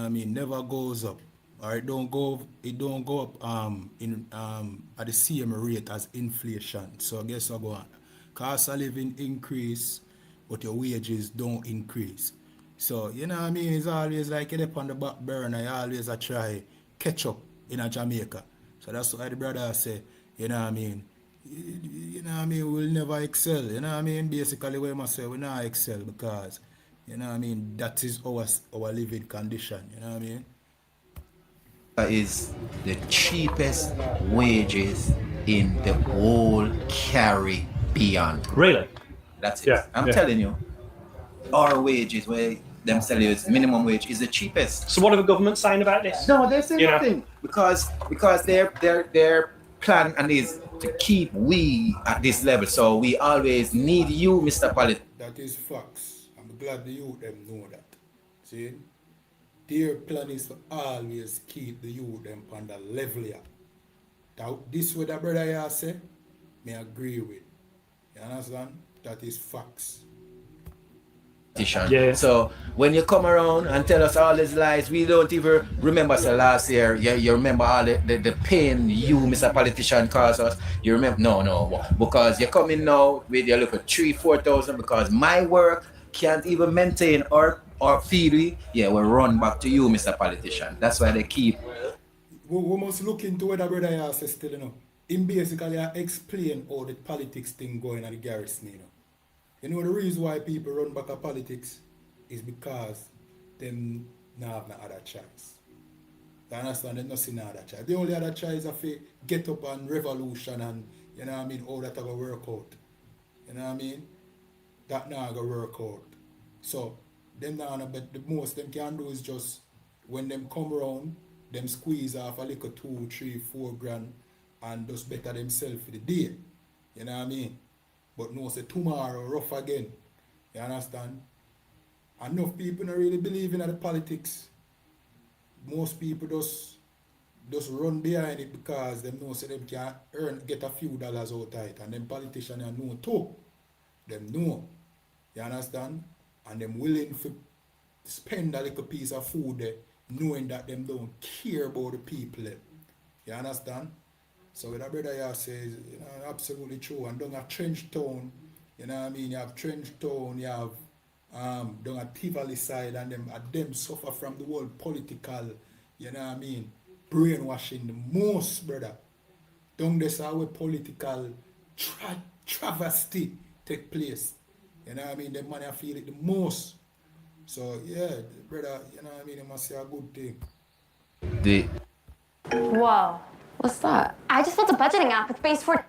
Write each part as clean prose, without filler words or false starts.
never goes up. Or it don't go up at the same rate as inflation. So guess what go on? Cost of living increase, but your wages don't increase. So it's always like you up on the back burner, you always a try catch up in a Jamaica. So that's why the brother say, we'll never excel. Basically what I must say, we not excel because that is our living condition, Is the cheapest wages in the whole Caribbean. Really? That's it. Yeah. I'm telling you, our wages, where them tell you minimum wage is the cheapest. So what are the government saying about this? No, they're saying nothing because their plan and is to keep we at this level. So we always need you, Mr. Pollitt. That is facts. I'm glad the youth them know that. See? Their plan is to always keep the youth them on the level here. This what the brother here say, me agree with. You understand? That is facts. Yeah. So when you come around and tell us all these lies, we don't even remember. So last year, you remember all the pain you, Mr. Politician, caused us. You remember? No, because you're coming now with your look at 3,000-4,000 because my work can't even maintain or feed me. Yeah, we'll run back to you, Mr. Politician. That's why they keep. We must look into what the brother here says still, Him basically explain how the politics thing going at the garrison, the reason why people run back to politics is because them not have no other choice. You understand? They not see no other choice. The only other choice is to get up and revolution and, how that going to work out. That not going to work out. So, them now, but the most them can do is just, when them come around, them squeeze off a little 2, 3, 4 grand and just better themselves for the day. You know what I mean? But no, say tomorrow rough again. You understand? Enough people don't really believe in the politics. Most people just run behind it because them know say them can get a few dollars out of it. And them politicians know too. Them know. You understand? And them willing to spend a little piece of food there, knowing that them don't care about the people there. You understand? So what the brother here says, absolutely true. And down at Trenchtown, you have Trenchtown, you have down at Tivoli side, and them suffer from the whole political, brainwashing the most, brother. Down this how political travesty take place. The money I feel it the most. So yeah, brother, it must be a good thing. Whoa. What's that? I just built a budgeting app with base for.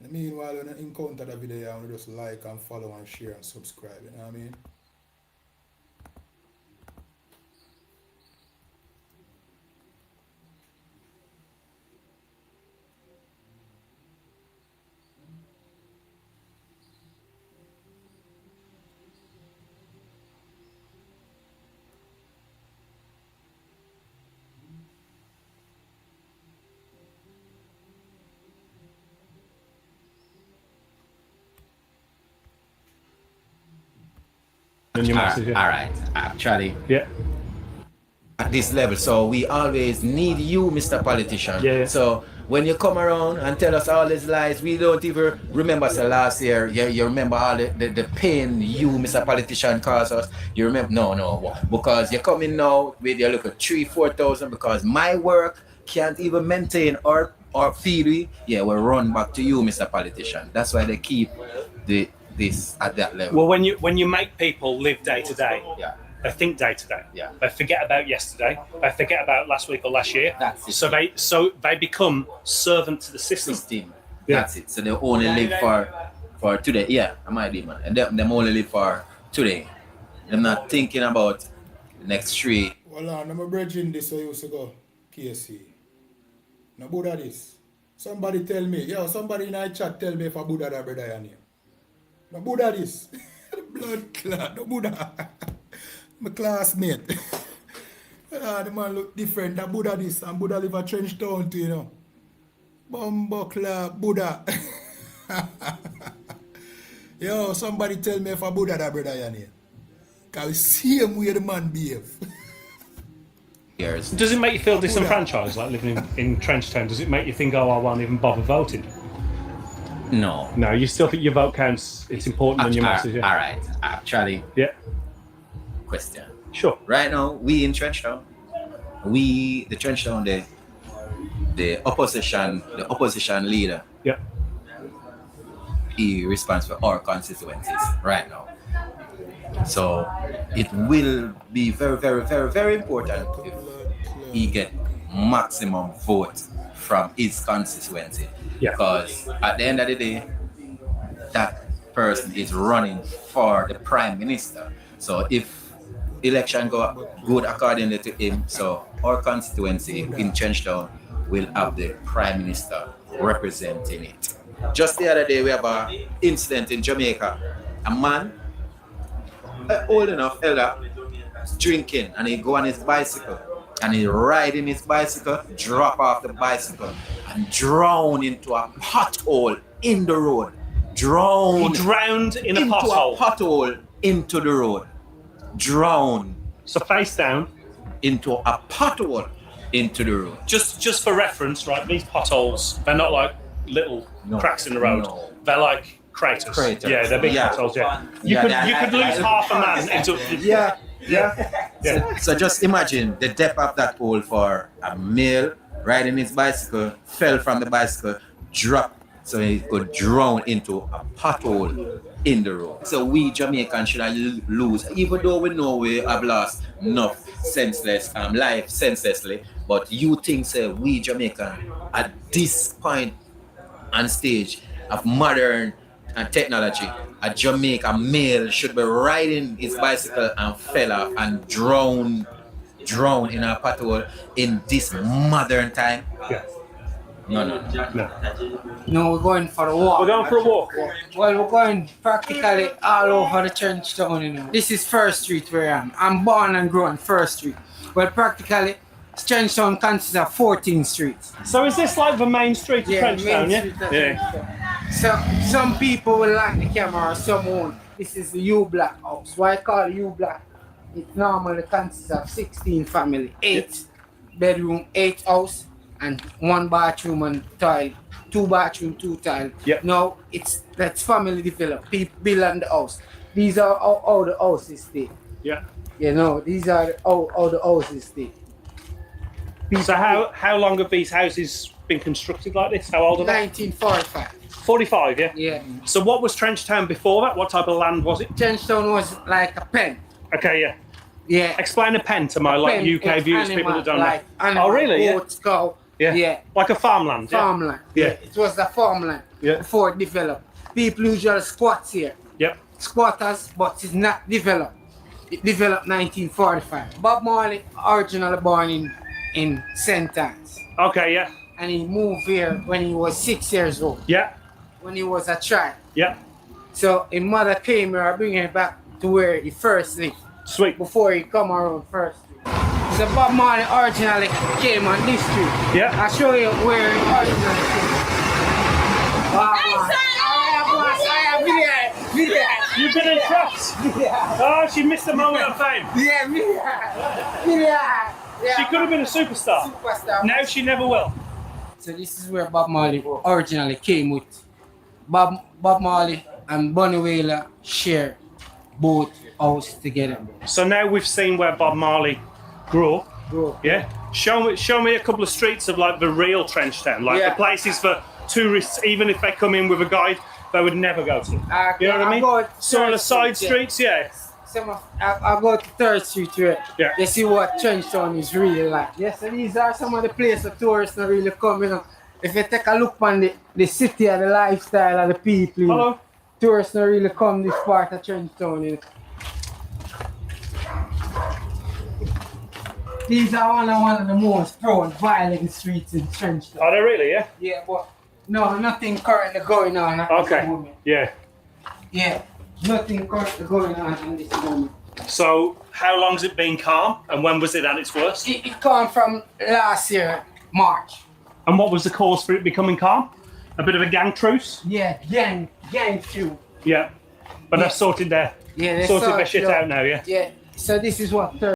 Meanwhile, when you encounter the video, you just like and follow and share and subscribe. You know what I mean? All right. Actually, yeah. At this level, so we always need you, Mr. Politician. Yeah. So when you come around and tell us all these lies, we don't even remember. So last year, you remember all the pain you, Mr. Politician, caused us. You remember? No, because you're coming now with your look at 3,000-4,000 because my work can't even maintain or feed me. Yeah, we'll run back to you, Mr. Politician. That's why they keep this at that level. Well, when you make people live day to day, Yeah. they think day to day. Yeah. They forget about yesterday. They forget about last week or last year. That's it. So they become servant to the system. Yeah. That's it. So they only live for today. Yeah, I might be, man. And them only live for today. They're not thinking about the next 3. Well, I'm bridging this I used to go KC. Now, Buddha this. Somebody tell me, somebody in our chat tell me if a Buddha that brother here. No Buddha this. Blood clot, no Buddha. My classmate. The man look different. The Buddha this and Buddha live a Trenchtown too, Bumbuckler Buddha. Somebody tell me if a Buddha that brother here. Cause same way the man behave. years. Does it make you feel disenfranchised, like living in Trenchtown? Does it make you think, oh, I won't even bother voting? No. No, you still think your vote counts? It's important than your message. Yeah? All right. Actually, Yeah. question. Sure. Right now, we in Trenchtown, the Trenchtown, the opposition leader, Yeah. he responds for our constituencies right now. So it will be very, very, very, very important if he get maximum vote from his constituency. Yeah. Because at the end of the day, that person is running for the prime minister. So if election go good according to him, so our constituency in Trenchtown will have the prime minister representing it. Just the other day, we have an incident in Jamaica. A man, old enough elder, drinking, and he go on his bicycle, and he riding his bicycle, drop off the bicycle, and drown into a pothole in the road. He Drown drowned in a into pothole. a pothole into the road. Drown So face down. into a pothole into the road. Just for reference, right? These potholes, they're not like little cracks in the road. No. They're like craters. Craters. Yeah, they're big Yeah. potholes. Yeah. Yeah, You could lose half a man into. Yeah. Yeah. So just imagine the depth of that hole for a male riding his bicycle, fell from the bicycle, dropped, so he could drown into a pothole in the road. So we Jamaicans should lose, even though we know we have lost enough senseless life senselessly. But you think, say, we Jamaican at this point and stage of modern technology, a Jamaican male should be riding his bicycle and fell off and drown in a pothole in this modern time? Yeah. No. No, we're going for a walk. We're going for a walk. Well, we're going practically all over the Trenchtown, you know. This is First Street where I am. I'm born and grown First Street. Well, practically, Trenchtown consists of 14 streets. So is this like the main street of Trenchtown? Main Yeah. street of Yeah. Trenchtown. So, some people will like the camera, some won't. This is the U-Block house. Why I call it U-Block? It normally consists of 16 family, 8 bedroom, 8 house, and 1 bathroom and toilet, 2 bathroom, 2 toilet. Yep. Now that's family developed. People build on the house. These are how the houses stay. Yeah. You know, these are how the houses stay. So how long have these houses been constructed like this? How old are they? 1945. 45, yeah? Yeah. So what was Trenchtown before that? What type of land was it? Trenchtown was like a pen. Okay, yeah. Yeah. Explain a pen to my like Pen UK is viewers, people that don't know. like animal, Oh, really? Yeah. goats, cow. Yeah. Yeah. Like a farmland. Yeah. Farmland. Yeah. It was the farmland Yeah. before it developed. People usually squats here. Yep. Squatters, but it's not developed. It developed 1945. Bob Marley originally born in St. Anne's. Okay, yeah. And he moved here when he was 6 years old, Yeah. when he was a child. Yeah. So his mother came here, bringing him back to where he first lived, Sweet. before he come around First Street. So Bob Marley originally came on this street. Yeah. I'll show you where he originally came. You've been in traps. Oh, she missed a moment of fame. Yeah. She could have been a superstar. Superstar. Now she never will. So this is where Bob Marley originally came with. Bob Marley and Bunny Wailer share both houses together. So now we've seen where Bob Marley grew up. Bro. Yeah. Show me a couple of streets of like the real Trenchtown, like Yeah. the places for tourists, even if they come in with a guide, they would never go to. You know what I mean? Some of the side streets, yeah. I'll go to 3rd Street here. Yeah. You see what Trenchtown is really like. Yes, so these are some of the places tourists not really come, you know. If you take a look on the city and the lifestyle of the people, you know, Hello. tourists not really come this part of Trenchtown, you know. These are one of the most prone violent streets in Trenchtown. Are they really? Yeah. Yeah, but no, nothing currently going on at this Okay. moment. Yeah. Yeah, nothing currently going on in this moment. So how long's it been calm, and when was it at its worst? It come from last year, March. And what was the cause for it becoming calm? A bit of a gang truce. Yeah, gang feud. Yeah. But Yeah. they've sorted their Yeah, they sorted their sorted shit out. out now. Yeah. Yeah, so this is what